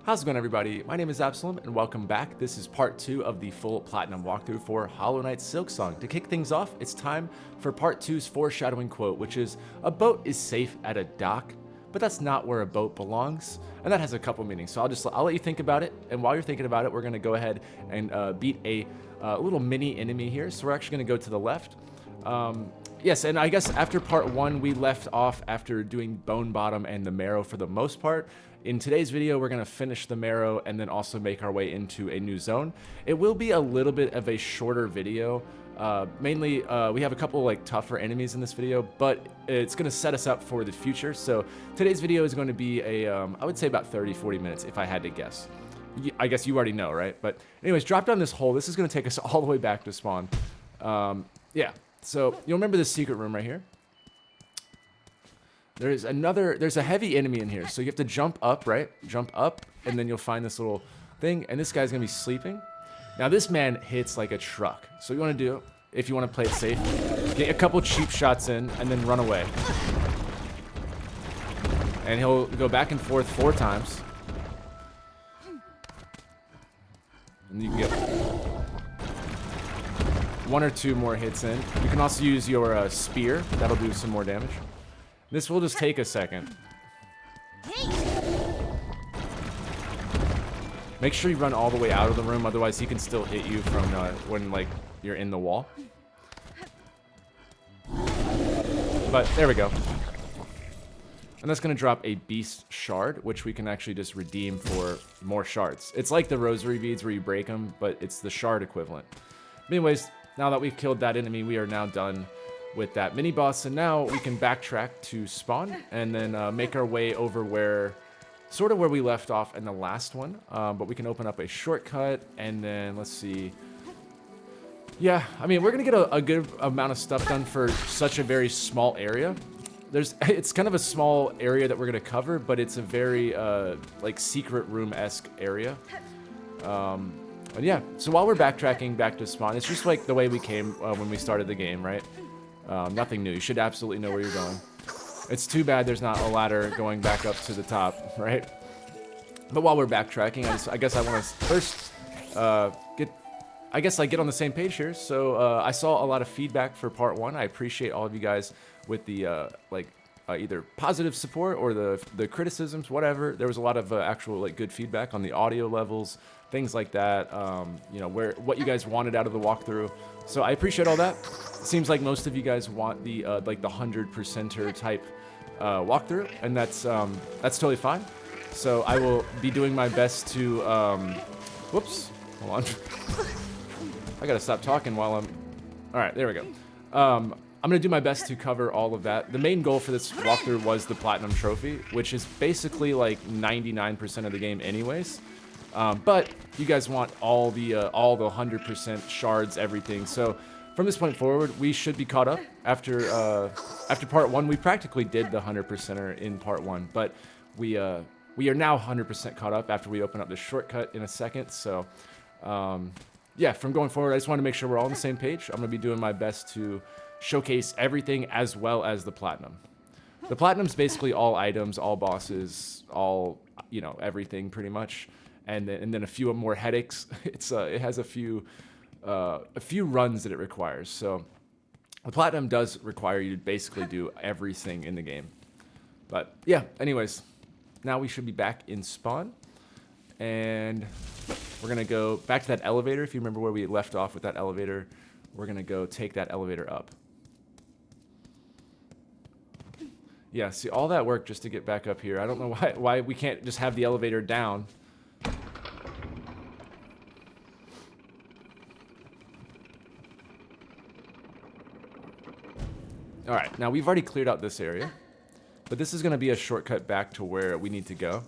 How's it going, everybody? My name is Absoulem, and welcome back. This is part 2 of the full platinum walkthrough for Hollow Knight Silksong. To kick things off, it's time for part 2's foreshadowing quote, which is, "A boat is safe at a dock, but that's not where a boat belongs." And that has a couple meanings, so I'll let you think about it. And while you're thinking about it, we're going to go ahead and beat a little mini enemy here. So we're actually going to go to the left. Yes, and I guess after part 1, we left off after doing Bone Bottom and the Marrow for the most part. In today's video, we're going to finish the Marrow and then also make our way into a new zone. It will be a little bit of a shorter video. Mainly, we have a couple like tougher enemies in this video, but it's going to set us up for the future. So today's video is going to be I would say about 30-40 minutes if I had to guess. I guess you already know, right? But anyways, drop down this hole. This is going to take us all the way back to spawn. Yeah, so you'll remember this secret room right here. There's a heavy enemy in here, so you have to jump up, right? Jump up, and then you'll find this little thing, and this guy's gonna be sleeping. Now this man hits like a truck, so what you wanna do, if you wanna play it safe, get a couple cheap shots in, and then run away. And he'll go back and forth 4 times. And you can get 1 or 2 more hits in. You can also use your spear, that'll do some more damage. This will just take a second. Make sure you run all the way out of the room, otherwise he can still hit you from when like you're in the wall. But there we go. And that's gonna drop a beast shard, which we can actually just redeem for more shards. It's like the rosary beads where you break them, but it's the shard equivalent. But anyways, now that we've killed that enemy, we are now done with that mini boss, and now we can backtrack to spawn and then make our way over where we left off in the last one. But we can open up a shortcut, and then let's see. Yeah, I mean, we're gonna get a good amount of stuff done for such a very small area. It's kind of a small area that we're gonna cover, but it's a very like secret room-esque area. And yeah, so while we're backtracking back to spawn, it's just like the way we came when we started the game, right? Nothing new. You should absolutely know where you're going. It's too bad there's not a ladder going back up to the top, right? But while we're backtracking, I guess I want to first get on the same page here. So I saw a lot of feedback for part 1. I appreciate all of you guys with the either positive support or the criticisms, whatever. There was a lot of actual like good feedback on the audio levels, things like that. You know, what you guys wanted out of the walkthrough. So I appreciate all that. It seems like most of you guys want the like the 100%er type walkthrough, and that's totally fine. So I will be doing my best to whoops, hold on. I gotta stop talking while I'm. All right, there we go. I'm gonna do my best to cover all of that. The main goal for this walkthrough was the platinum trophy, which is basically like 99% of the game, anyways. But you guys want all the 100% shards, everything. So from this point forward, we should be caught up. After part 1, we practically did the 100%er in part 1, but we are now 100% caught up after we open up the shortcut in a second. So yeah, from going forward, I just want to make sure we're all on the same page. I'm gonna be doing my best to showcase everything as well as the platinum. The platinum's basically all items, all bosses, all, you know, everything pretty much. And then a few more headaches. It has a few runs that it requires. So the platinum does require you to basically do everything in the game. But yeah, anyways, now we should be back in spawn, and we're gonna go back to that elevator. If you remember where we left off with that elevator, we're gonna go take that elevator up. Yeah, see, all that work just to get back up here. I don't know why we can't just have the elevator down. Alright, now we've already cleared out this area, but this is going to be a shortcut back to where we need to go.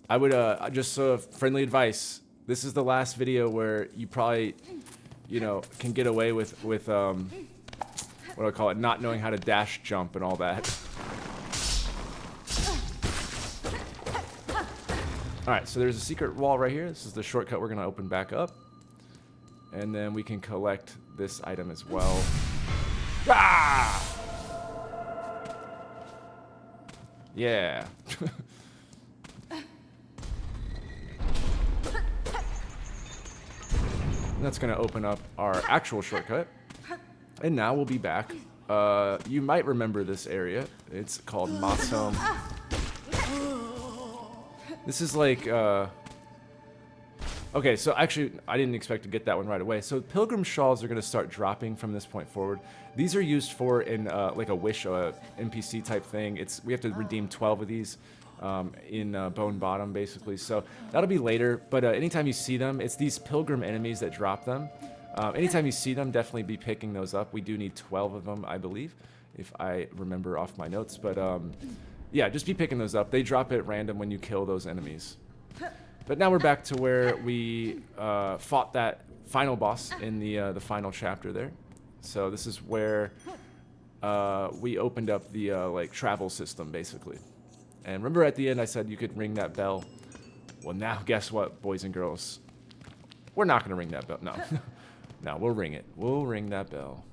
I would, just friendly advice, this is the last video where you probably, you know, can get away with what do I call it, not knowing how to dash jump and all that. Alright, so there's a secret wall right here. This is the shortcut we're going to open back up. And then we can collect this item as well. Ah! Yeah. That's going to open up our actual shortcut. And now we'll be back. You might remember this area. It's called Absoulem. This is like... Okay, so actually, I didn't expect to get that one right away. So pilgrim shawls are going to start dropping from this point forward. These are used for in like a wish NPC type thing. We have to redeem 12 of these in Bone Bottom, basically. So that'll be later. But anytime you see them, it's these pilgrim enemies that drop them. Anytime you see them, definitely be picking those up. We do need 12 of them, I believe, if I remember off my notes. But yeah, just be picking those up. They drop at random when you kill those enemies. But now we're back to where we fought that final boss in the final chapter there. So this is where we opened up the like travel system, basically. And remember at the end I said you could ring that bell? Well, now guess what, boys and girls? We're not going to ring that bell. No. No, we'll ring it. We'll ring that bell.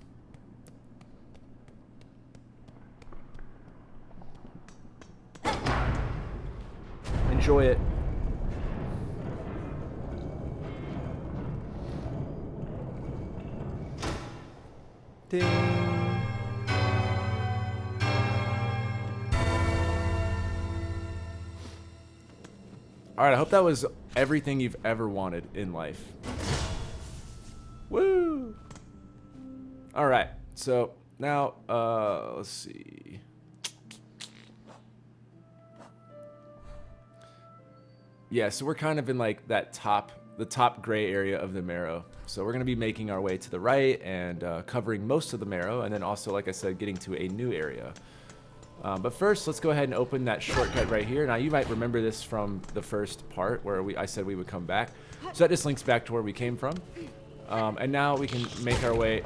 Enjoy it. Ding. Alright, I hope that was everything you've ever wanted in life. Woo! Alright, so now, let's see. Yeah, so we're kind of in like that the top gray area of the marrow. So we're going to be making our way to the right and covering most of the marrow, and then also, like I said, getting to a new area. But first, let's go ahead and open that shortcut right here. Now, you might remember this from the first part where I said we would come back. So that just links back to where we came from. And now we can make our way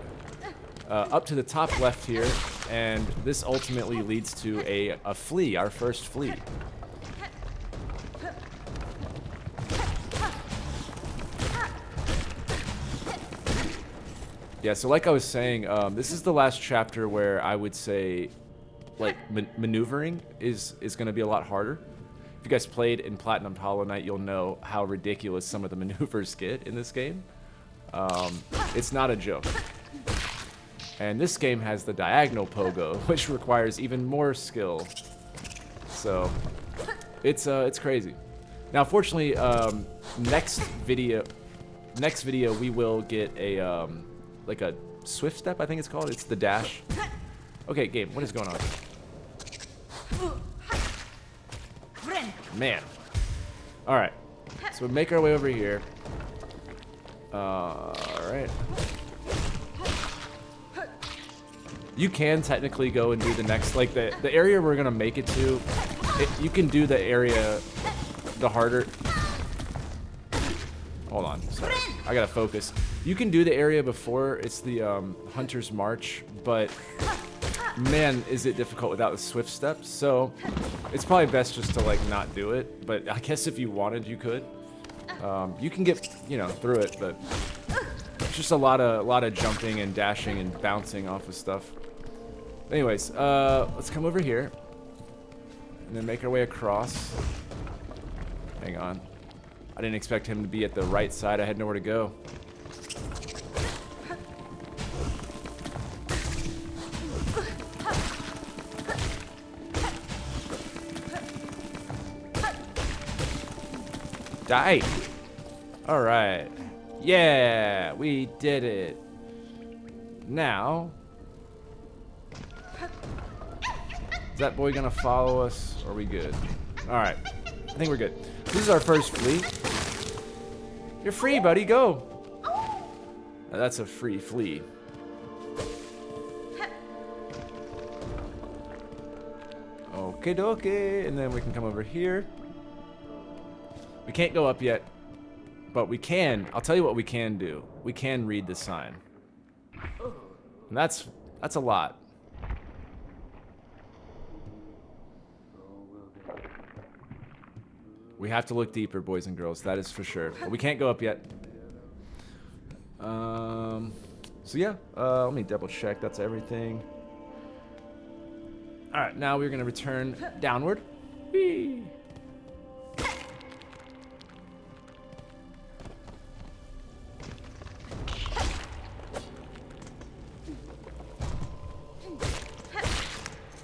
up to the top left here, and this ultimately leads to a flea, our first flea. Yeah, so like I was saying, this is the last chapter where I would say, like, maneuvering is going to be a lot harder. If you guys played in Platinum Hollow Knight, you'll know how ridiculous some of the maneuvers get in this game. It's not a joke. And this game has the diagonal pogo, which requires even more skill. So, it's crazy. Now, fortunately, next video we will get a like a swift step, I think it's called. It's the dash. Okay, game, what is going on? Man. Alright. So we make our way over here. Alright. You can technically go and do the next, like the area we're gonna make it to, you can do the area the harder. Hold on, sorry. I gotta focus. You can do the area before, it's the Hunter's March, but man, is it difficult without the swift steps. So it's probably best just to like not do it, but I guess if you wanted, you could. You can get, you know, through it, but it's just a lot of jumping and dashing and bouncing off of stuff. Anyways, let's come over here and then make our way across. Hang on. I didn't expect him to be at the right side. I had nowhere to go. Die! Alright. Yeah! We did it! Now... is that boy gonna follow us? Or are we good? Alright. I think we're good. This is our first flea. You're free, buddy. Go! Now, that's a free flea. Okay, dokie. And then we can come over here. We can't go up yet, but we can. I'll tell you what we can do. We can read the sign. And that's a lot. We have to look deeper, boys and girls. That is for sure. But we can't go up yet. So yeah, let me double check. That's everything. All right, now we're gonna return downward. Whee!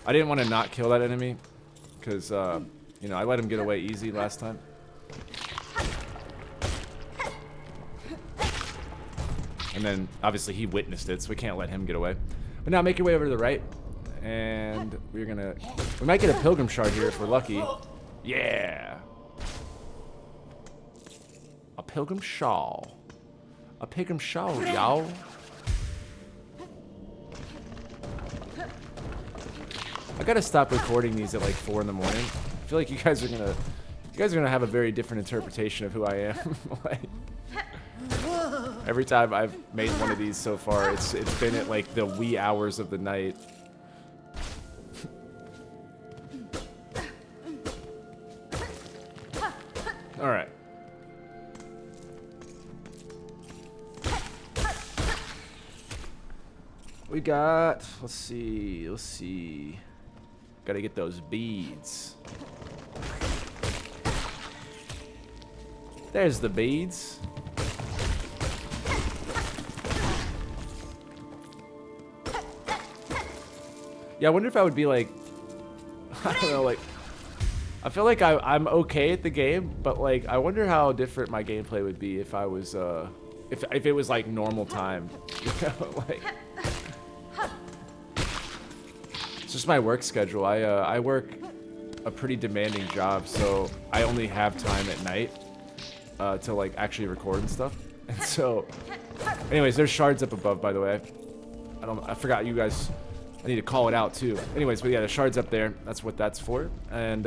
I didn't want to not kill that enemy, because, you know, I let him get away easy last time. And then, obviously, he witnessed it, so we can't let him get away. But now, make your way over to the right, and we're gonna... We might get a Pilgrim Shard here if we're lucky. Yeah! A Pilgrim Shawl. A Pilgrim Shawl, y'all. I gotta stop recording these at like 4 in the morning. I feel like you guys are gonna have a very different interpretation of who I am. Like, every time I've made one of these so far, it's been at like the wee hours of the night. All right. We got, let's see. Gotta get those beads. There's the beads. Yeah, I wonder if I would be like, I don't know, like, I feel like I'm okay at the game, but like, I wonder how different my gameplay would be if I was, if it was like normal time, you know, like. It's just my work schedule. I work a pretty demanding job, so I only have time at night to like actually record and stuff. And so, anyways, there's shards up above, by the way. I forgot you guys. I need to call it out too. Anyways, but yeah, the shards up there. That's what that's for. And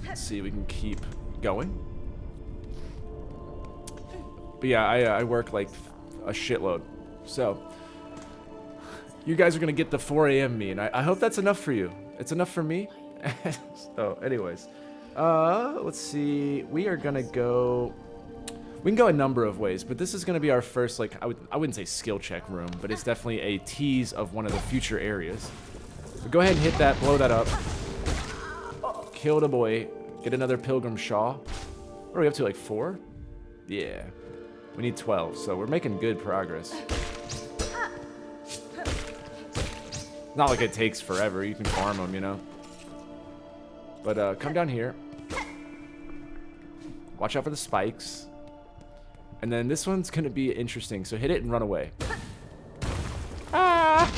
let's see, we can keep going. But yeah, I work like a shitload. So. You guys are gonna get the 4 a.m. me, and I hope that's enough for you. It's enough for me. So, anyways, let's see. We are gonna go. We can go a number of ways, but this is gonna be our first, like, I wouldn't say skill check room, but it's definitely a tease of one of the future areas. So go ahead and hit that, blow that up, kill the boy, get another Pilgrim Shaw. What are we up to, like 4? Yeah, we need 12, so we're making good progress. Not like it takes forever. You can farm them, you know. But come down here. Watch out for the spikes. And then this one's gonna be interesting. So hit it and run away. Ah!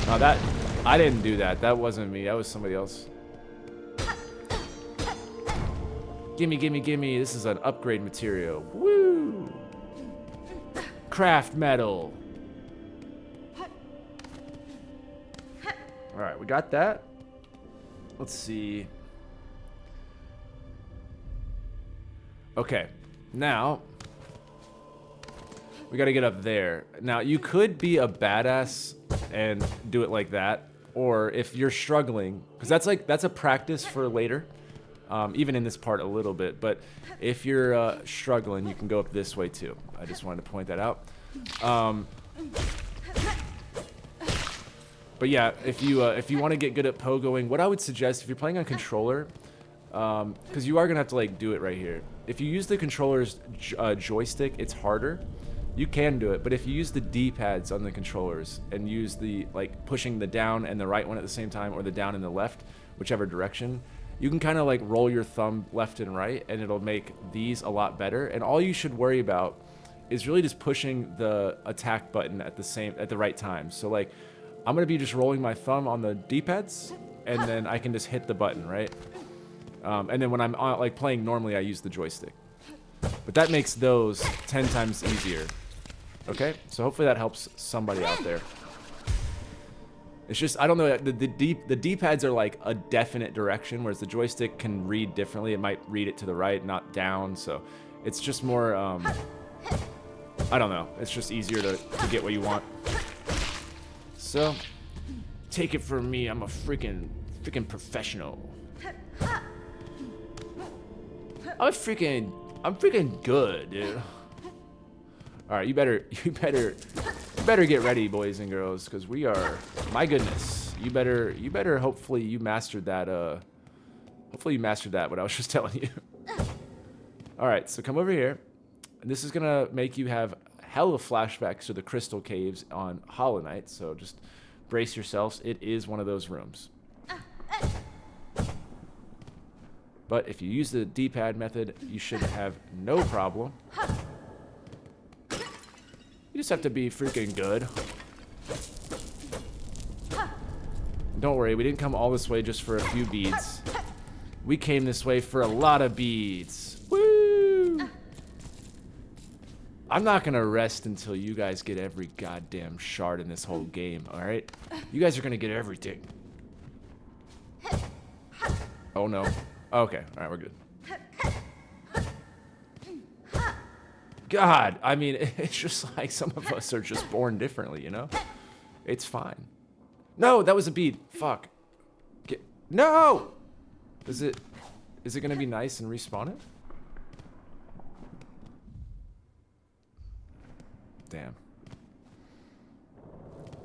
Oh, that I didn't do that. That wasn't me. That was somebody else. Gimme, gimme, gimme. This is an upgrade material. Woo! Craft metal. Alright, we got that. Let's see. Okay, now we gotta get up there. Now, you could be a badass and do it like that, or if you're struggling, because that's a practice for later, even in this part a little bit, but if you're struggling, you can go up this way too. I just wanted to point that out. But yeah, if you want to get good at pogoing, what I would suggest if you're playing on controller, because you are gonna have to like do it right here. If you use the controller's joystick, it's harder. You can do it, but if you use the D-pads on the controllers and use the like pushing the down and the right one at the same time, or the down and the left, whichever direction, you can kind of like roll your thumb left and right, and it'll make these a lot better. And all you should worry about is really just pushing the attack button at the right time. So like, I'm gonna be just rolling my thumb on the D-pads, and then I can just hit the button, right? And then when I'm like playing normally, I use the joystick. But that makes those 10 times easier. Okay, so hopefully that helps somebody out there. It's just, I don't know, the D-pads are like a definite direction, whereas the joystick can read differently. It might read it to the right, not down, so it's just more, I don't know. It's just easier to get what you want. So, take it from me, I'm a freaking professional. I'm freaking good, dude. All right, you better better get ready, boys and girls, because we are, my goodness, you better hopefully you mastered that, what I was just telling you. All right, so come over here. And this is gonna make you have hella flashbacks to the Crystal Caves on Hollow Knight, so just brace yourselves. It is one of those rooms. But if you use the D-pad method, you should have no problem. You just have to be freaking good. Don't worry, we didn't come all this way just for a few beads. We came this way for a lot of beads. Woo! I'm not gonna rest until you guys get every goddamn shard in this whole game, alright? You guys are gonna get everything. Oh no. Okay, alright, we're good. God, I mean, it's just like some of us are just born differently, you know? It's fine. No, that was a bead. Fuck. No! Is it gonna be nice and respawn it? Damn.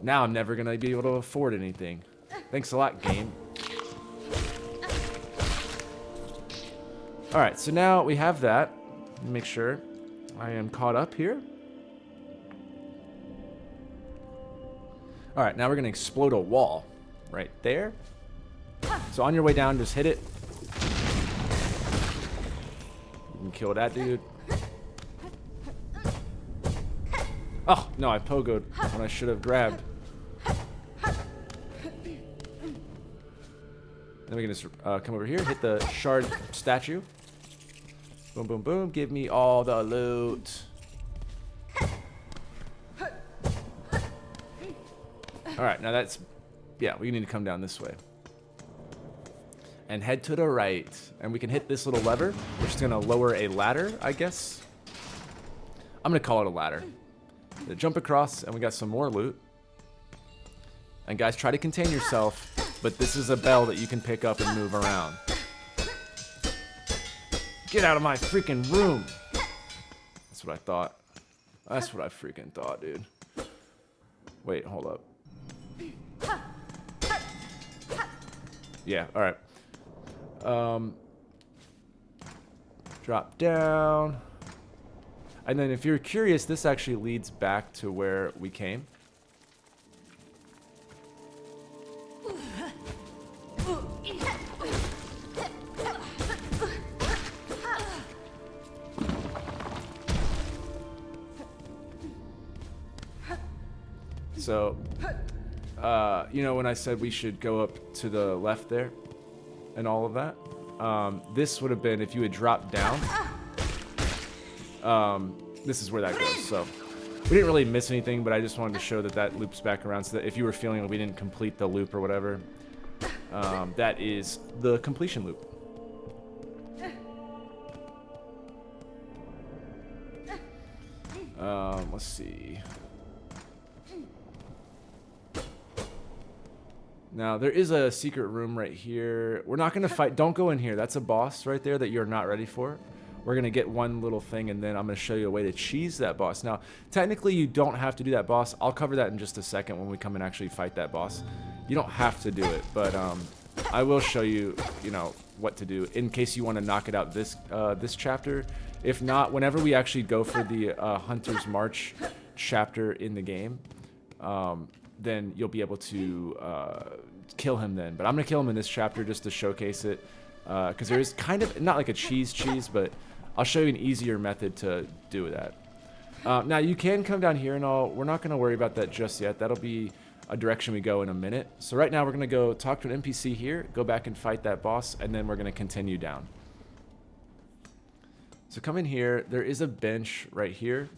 Now I'm never gonna be able to afford anything. Thanks a lot, game. Alright, so now we have that. Make sure I am caught up here. Alright, now we're gonna explode a wall. Right there. So on your way down, just hit it. You can kill that dude. Oh, no, I pogoed when I should have grabbed. Then we can just come over here, hit the shard statue. Boom, boom, boom. Give me all the loot. Alright, now that's... Yeah, we need to come down this way. And head to the right. And we can hit this little lever, which is going to lower a ladder, I guess. I'm going to call it a ladder. Jump across, and we got some more loot. And guys, try to contain yourself, but this is a bell that you can pick up and move around. Get out of my freaking room! That's what I thought. That's what I freaking thought, dude. Wait, hold up. Yeah, alright. Drop down. And then if you're curious, this actually leads back to where we came. So, you know when I said we should go up to the left there and all of that? This would have been if you had dropped down. This is where that goes. So, we didn't really miss anything, but I just wanted to show that that loops back around so that if you were feeling like we didn't complete the loop or whatever, that is the completion loop. Let's see. Now, there is a secret room right here. We're not going to fight. Don't go in here. That's a boss right there that you're not ready for. We're going to get one little thing, and then I'm going to show you a way to cheese that boss. Now, technically, you don't have to do that boss. I'll cover that in just a second when we come and actually fight that boss. You don't have to do it, but I will show you, you know, what to do in case you want to knock it out this this chapter. If not, whenever we actually go for the Hunter's March chapter in the game, then you'll be able to kill him then. But I'm going to kill him in this chapter just to showcase it. Because there is kind of, not like a cheese, but I'll show you an easier method to do that. Now, you can come down here and all. We're not going to worry about that just yet. That'll be a direction we go in a minute. So right now, we're going to go talk to an NPC here, go back and fight that boss, and then we're going to continue down. So come in here. There is a bench right here.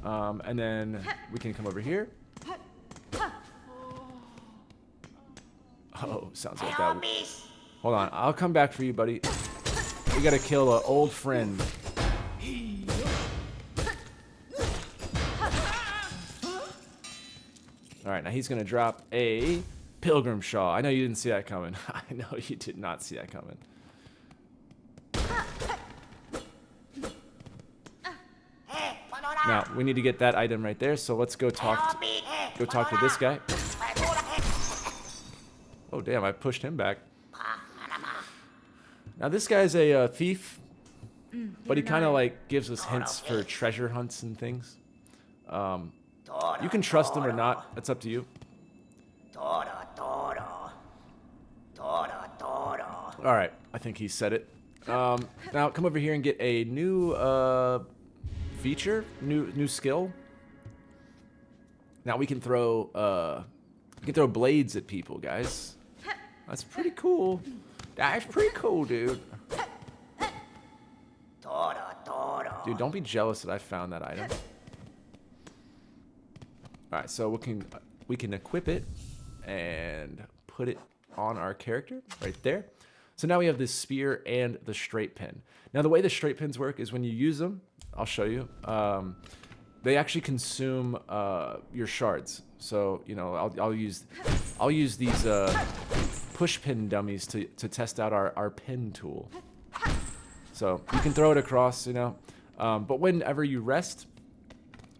And then we can come over here. Oh, sounds like that. Hold on, I'll come back for you, buddy. We gotta kill an old friend. Alright, now he's gonna drop a Pilgrim Shaw. I know you didn't see that coming. I know you did not see that coming. Now, we need to get that item right there, so let's go talk to this guy. Oh, damn, I pushed him back. Now, this guy's a thief, but he kind of, like, gives us hints for treasure hunts and things. You can trust him or not. That's up to you. Alright, I think he said it. Now, come over here and get a new feature, new skill. Now we can throw blades at people, guys. That's pretty cool. That's pretty cool, dude. Dude, don't be jealous that I found that item. Alright, so we can equip it and put it on our character right there. So now we have this spear and the straight pin. Now the way the straight pins work is when you use them, I'll show you. They actually consume your shards. So you know, I'll use these push pin dummies to test out our pin tool. So you can throw it across, you know, but whenever you rest,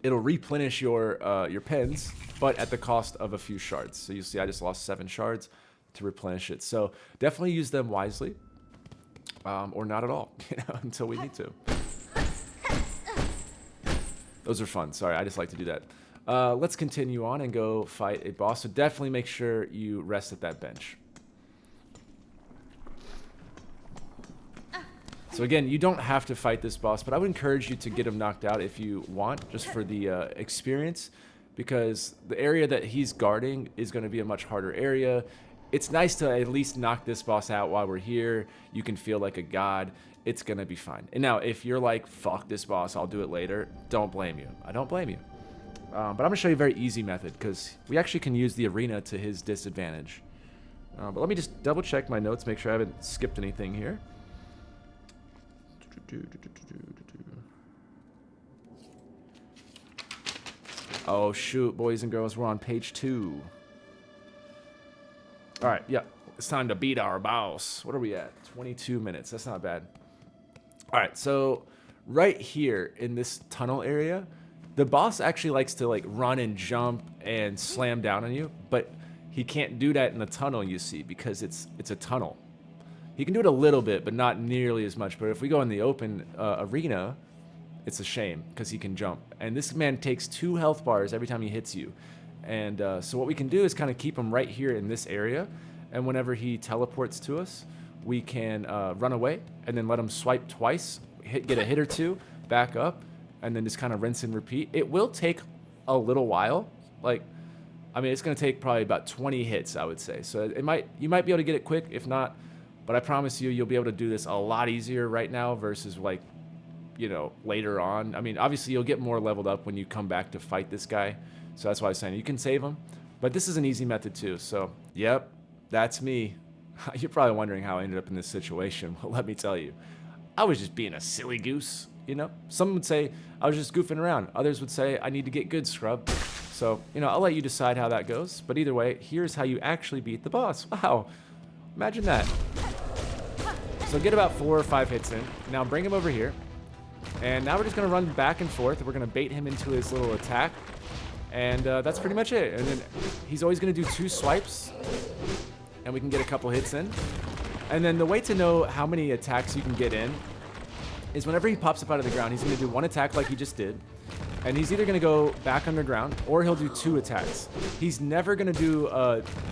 it'll replenish your pins, but at the cost of a few shards. So you see, I just lost 7 shards to replenish it. So definitely use them wisely, or not at all, you know, until we need to. Those are fun. Sorry, I just like to do that. Let's continue on and go fight a boss. So definitely make sure you rest at that bench. So again, you don't have to fight this boss, but I would encourage you to get him knocked out if you want, just for the experience, because the area that he's guarding is going to be a much harder area. It's nice to at least knock this boss out while we're here. You can feel like a god. It's going to be fine. And now, if you're like, fuck this boss, I'll do it later, don't blame you. I don't blame you. But I'm going to show you a very easy method, because we actually can use the arena to his disadvantage. But let me just double check my notes, make sure I haven't skipped anything here. Oh shoot, boys and girls, we're on page 2. Alright, yeah, it's time to beat our boss. What are we at? 22 minutes, that's not bad. Alright, so right here in this tunnel area, the boss actually likes to like run and jump and slam down on you, but he can't do that in the tunnel, you see, because it's a tunnel. He can do it a little bit, but not nearly as much. But if we go in the open arena, it's a shame because he can jump. And this man takes 2 health bars every time he hits you. And so what we can do is kind of keep him right here in this area. And whenever he teleports to us, we can run away and then let him swipe twice, get a hit or 2, back up, and then just kind of rinse and repeat. It will take a little while. Like, I mean, it's going to take probably about 20 hits, I would say. So you might be able to get it quick. If not, but I promise you, you'll be able to do this a lot easier right now versus like, you know, later on. I mean, obviously you'll get more leveled up when you come back to fight this guy. So that's why I was saying you can save him, but this is an easy method too. So, yep, that's me. You're probably wondering how I ended up in this situation. Well, let me tell you, I was just being a silly goose, you know? Some would say I was just goofing around. Others would say I need to get good, scrub. So, you know, I'll let you decide how that goes. But either way, here's how you actually beat the boss. Wow, imagine that. So get about 4 or 5 hits in. Now bring him over here. And now we're just going to run back and forth. We're going to bait him into his little attack. And that's pretty much it. And then he's always going to do 2 swipes. And we can get a couple hits in. And then the way to know how many attacks you can get in is whenever he pops up out of the ground, he's going to do 1 attack like he just did. And he's either going to go back underground or he'll do 2 attacks. He's never going to do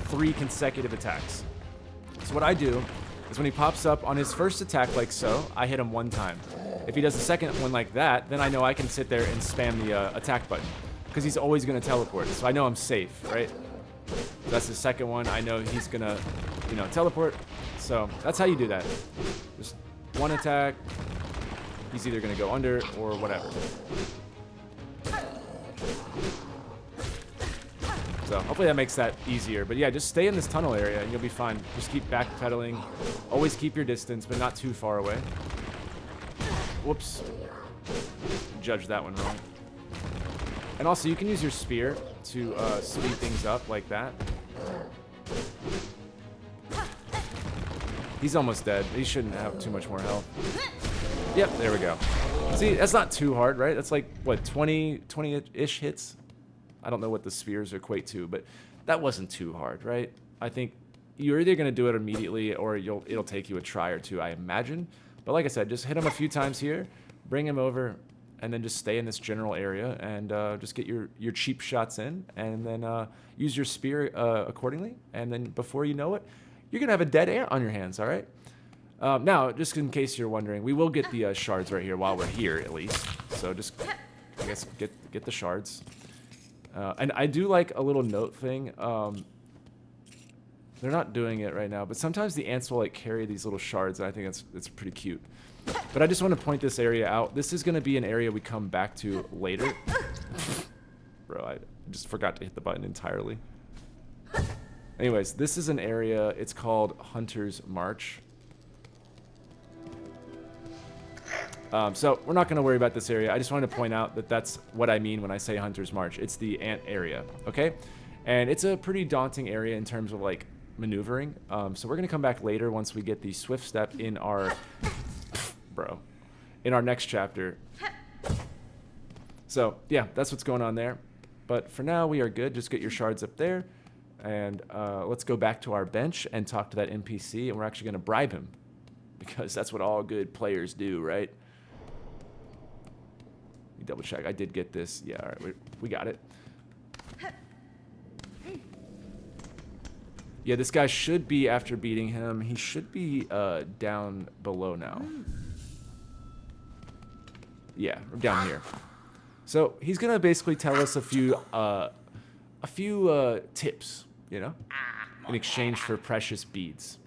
3 consecutive attacks. So what I do is when he pops up on his first attack like so, I hit him 1 time. If he does the second one like that, then I know I can sit there and spam the attack button, because he's always going to teleport, so I know I'm safe, right? So that's the second one. I know he's going to, you know, teleport. So that's how you do that. Just 1 attack. He's either going to go under or whatever. So hopefully that makes that easier. But yeah, just stay in this tunnel area and you'll be fine. Just keep backpedaling. Always keep your distance, but not too far away. Whoops. Judged that one wrong. And also, you can use your spear to speed things up like that. He's almost dead. He shouldn't have too much more health. Yep, there we go. See, that's not too hard, right? That's like, what, 20-ish hits? I don't know what the spheres equate to, but that wasn't too hard, right? I think you're either going to do it immediately or it'll take you a try or two, I imagine. But like I said, just hit him a few times here, bring him over, and then just stay in this general area and just get your cheap shots in, and then use your spear accordingly. And then before you know it, you're going to have a dead ant on your hands, all right? Now, just in case you're wondering, we will get the shards right here while we're here, at least. So just, I guess, get the shards. And I do like a little note thing. They're not doing it right now, but sometimes the ants will like carry these little shards, and I think it's pretty cute. But I just want to point this area out. This is going to be an area we come back to later. Bro, I just forgot to hit the button entirely. Anyways, this is an area. It's called Hunter's March. So we're not going to worry about this area. I just wanted to point out that that's what I mean when I say Hunter's March. It's the ant area, okay? And it's a pretty daunting area in terms of like maneuvering. So we're going to come back later once we get the swift step in our... in our next chapter. So yeah, that's what's going on there. But for now, we are good. Just get your shards up there. And let's go back to our bench and talk to that NPC. And we're actually going to bribe him. Because that's what all good players do, right? Let me double check. I did get this. Yeah, all right. We got it. Yeah, this guy should be, after beating him, he should be down below now. Yeah, down here. So he's gonna basically tell us a few tips, you know, in exchange for precious beads.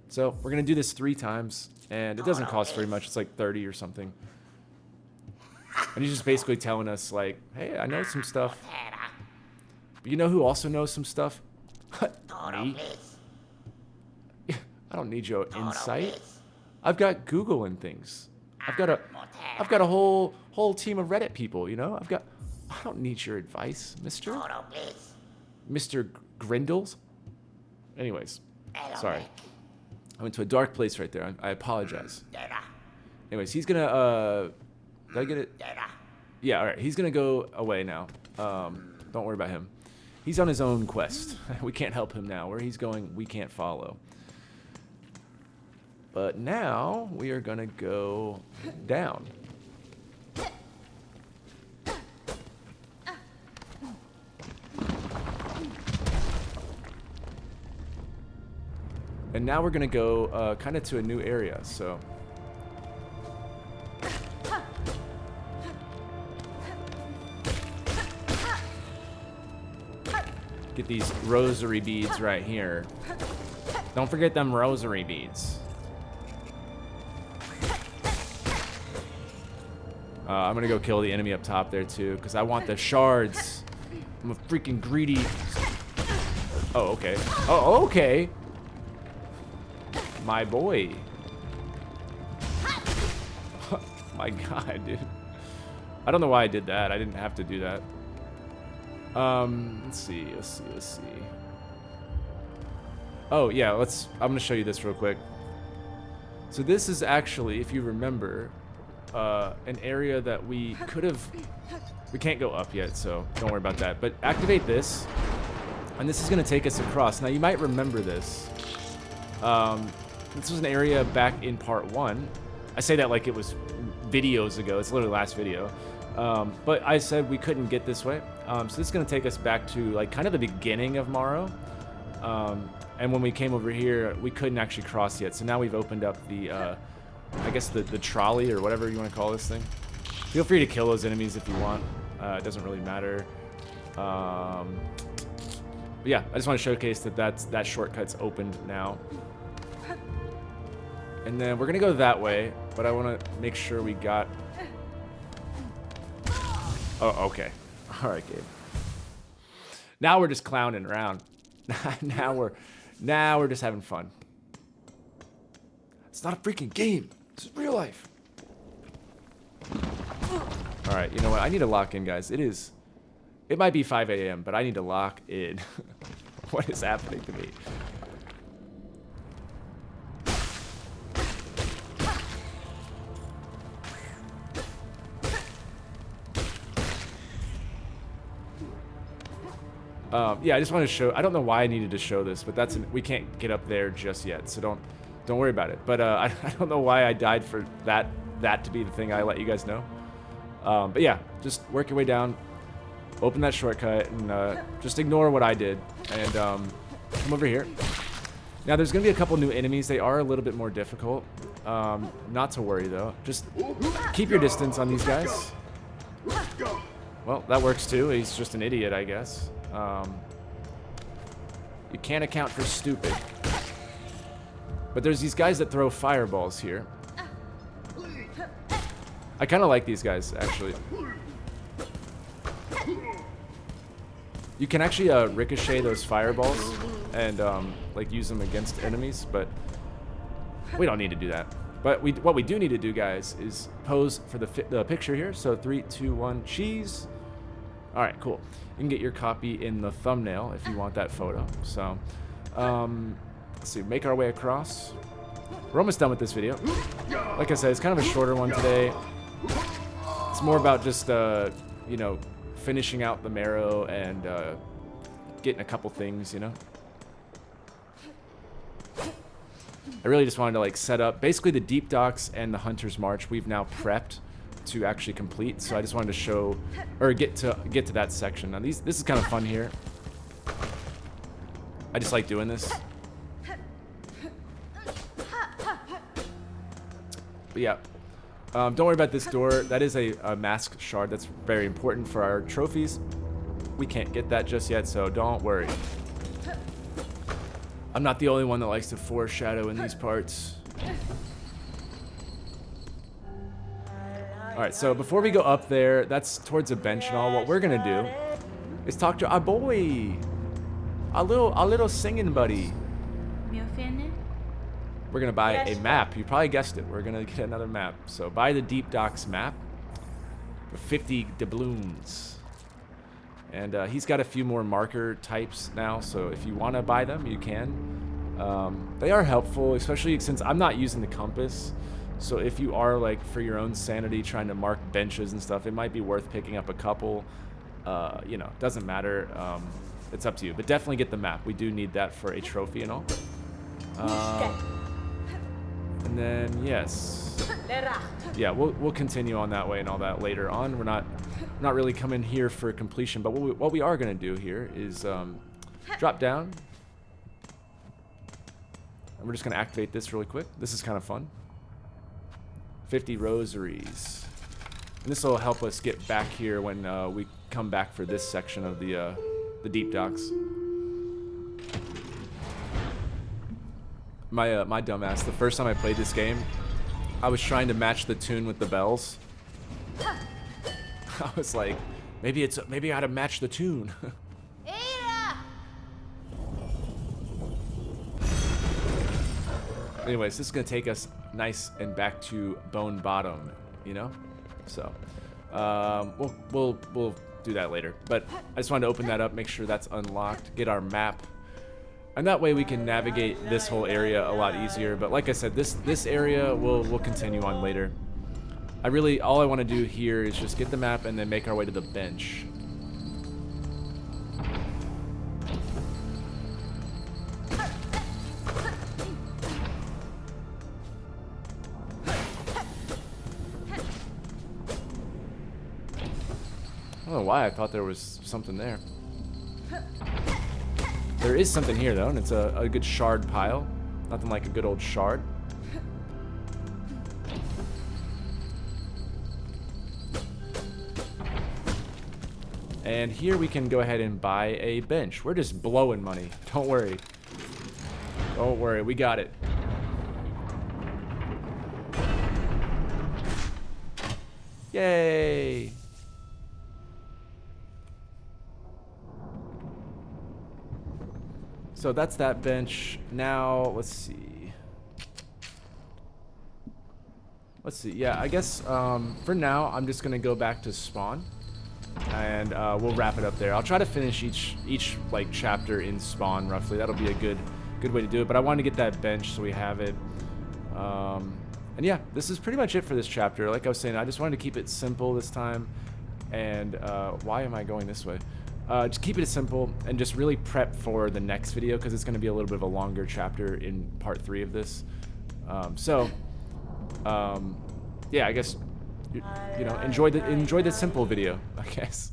So we're gonna do this 3 times, and it doesn't cost very much. It's like 30 or something. And he's just basically telling us like, hey, I know some stuff. But you know who also knows some stuff? Me. I don't need your insight. I've got Google and things. I've got a whole team of Reddit people, you know? I don't need your advice, mister. Mr. Grindles. Anyways, sorry. I went to a dark place right there. I apologize. Anyways, he's gonna, did I get it? Yeah, all right. He's gonna go away now. Don't worry about him. He's on his own quest. We can't help him now. Where he's going, we can't follow. But now we are gonna go down. And now we're gonna go kind of to a new area, so. Get these rosary beads right here. Don't forget them rosary beads. I'm gonna go kill the enemy up top there too, because I want the shards. I'm a freaking greedy. Oh, okay. Oh, okay. My boy. My God, dude. I don't know why I did that. I didn't have to do that. Let's see. Oh, yeah, I'm gonna show you this real quick. So this is actually, if you remember, an area that we could have... We can't go up yet, so don't worry about that. But activate this, and this is gonna take us across. Now, you might remember this. This was an area back in part 1. I say that like it was videos ago. It's literally last video. But I said we couldn't get this way. So this is going to take us back to like kind of the beginning of Morrow. And when we came over here, we couldn't actually cross yet. So now we've opened up the, I guess the trolley or whatever you want to call this thing. Feel free to kill those enemies if you want. It doesn't really matter. But yeah, I just want to showcase that that shortcut's opened now. And then we're going to go that way, but I want to make sure we got... Oh, okay. All right, Gabe. Now we're just clowning around. now we're just having fun. It's not a freaking game. This is real life. All right, you know what? I need to lock in, guys. It might be 5 a.m., but I need to lock in. What is happening to me? Yeah, I just wanted to show. I don't know why I needed to show this, but we can't get up there just yet, so don't worry about it. But I don't know why I died for that to be the thing I let you guys know. But yeah, just work your way down, open that shortcut, and just ignore what I did, and come over here. Now there's gonna be a couple new enemies. They are a little bit more difficult. Not to worry though. Just keep your distance on these guys. Well, that works too. He's just an idiot, I guess. You can't account for stupid. But there's these guys that throw fireballs here. I kind of like these guys, actually. You can actually ricochet those fireballs and like use them against enemies, but we don't need to do that. But what we do need to do, guys, is pose for the picture here. So 3, 2, 1, cheese. All right, cool. You can get your copy in the thumbnail if you want that photo. So, let's see, make our way across. We're almost done with this video. Like I said, it's kind of a shorter one today. It's more about just, you know, finishing out the marrow and getting a couple things, you know. I really just wanted to like set up basically the Deep Docks and the Hunter's March. We've now prepped to actually complete, so I just wanted to show or get to that section. Now this is kind of fun here. I just like doing this. But yeah, don't worry about this door. That is a mask shard. That's very important for our trophies. We can't get that just yet, so don't worry. I'm not the only one that likes to foreshadow in these parts. Alright, so before we go up there, that's towards a bench and all, what we're gonna do is talk to our boy. Our little singing buddy. We're gonna buy a map. You probably guessed it. We're gonna get another map. So buy the Deep Docks map for 50 doubloons. And he's got a few more marker types now, so if you want to buy them, you can. They are helpful, especially since I'm not using the compass. So if you are, like, for your own sanity trying to mark benches and stuff, it might be worth picking up a couple. You know, doesn't matter. It's up to you. But definitely get the map. We do need that for a trophy and all. And then, yes. Yeah, we'll continue on that way and all that later on. We're not really coming here for completion, but what we are going to do here is drop down. And we're just going to activate this really quick. This is kind of fun. 50 rosaries. And this will help us get back here when we come back for this section of the Deep Docks. My dumbass, the first time I played this game, I was trying to match the tune with the bells. I was like, maybe I ought to match the tune. Anyways, this is gonna take us nice and back to Bone Bottom, you know. So, we'll do that later. But I just wanted to open that up, make sure that's unlocked, get our map, and that way we can navigate this whole area a lot easier. But like I said, this area we'll continue on later. All I want to do here is just get the map and then make our way to the bench. I don't know why I thought there was something there. There is something here though, and it's a good shard pile. Nothing like a good old shard. And here we can go ahead and buy a bench. We're just blowing money. Don't worry. Don't worry, we got it. Yay! So that's that bench. Now, let's see. Yeah, I guess for now, I'm just going to go back to spawn. And we'll wrap it up there. I'll try to finish each like chapter in spawn roughly. That'll be a good way to do it. But I wanted to get that bench so we have it. And yeah, this is pretty much it for this chapter. Like I was saying, I just wanted to keep it simple this time. And why am I going this way? just keep it simple and just really prep for the next video because it's going to be a little bit of a longer chapter in part 3 of this. Yeah, I guess you know, enjoy the simple video, I guess.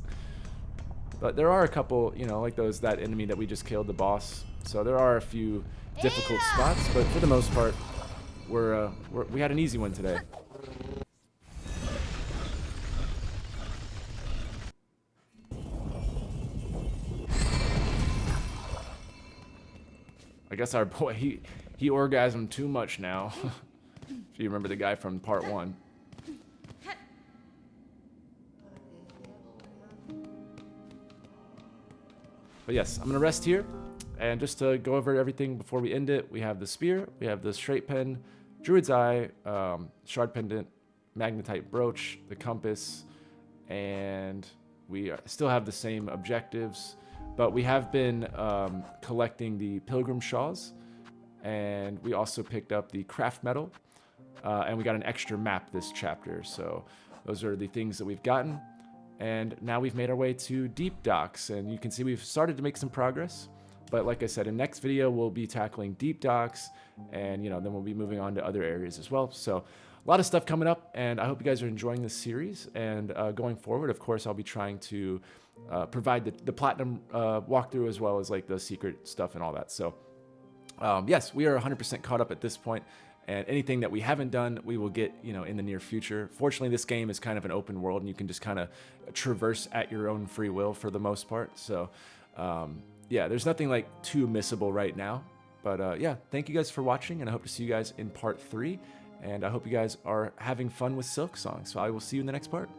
But there are a couple, you know, like that enemy that we just killed, the boss. So there are a few difficult spots, but for the most part, we had an easy one today. I guess our boy, he orgasmed too much now. If you remember the guy from part 1. But yes, I'm going to rest here. And just to go over everything before we end it, we have the spear, we have the straight pen, druid's eye, shard pendant, magnetite brooch, the compass, and we still have the same objectives. But we have been collecting the pilgrim shawls, and we also picked up the craft metal, and we got an extra map this chapter. So those are the things that we've gotten. And now we've made our way to deep docks, and you can see we've started to make some progress. But like I said, in next video, we'll be tackling deep docks, and you know, then we'll be moving on to other areas as well. So a lot of stuff coming up, and I hope you guys are enjoying this series. And going forward, of course, I'll be trying to provide the platinum walkthrough as well as like the secret stuff and all that. So yes, we are 100% caught up at this point, and anything that we haven't done, we will get, you know, in the near future. Fortunately, this game is kind of an open world, and you can just kind of traverse at your own free will for the most part. So yeah, there's nothing like too missable right now. But yeah, thank you guys for watching, and I hope to see you guys in part 3. And I hope you guys are having fun with Silksong. So I will see you in the next part.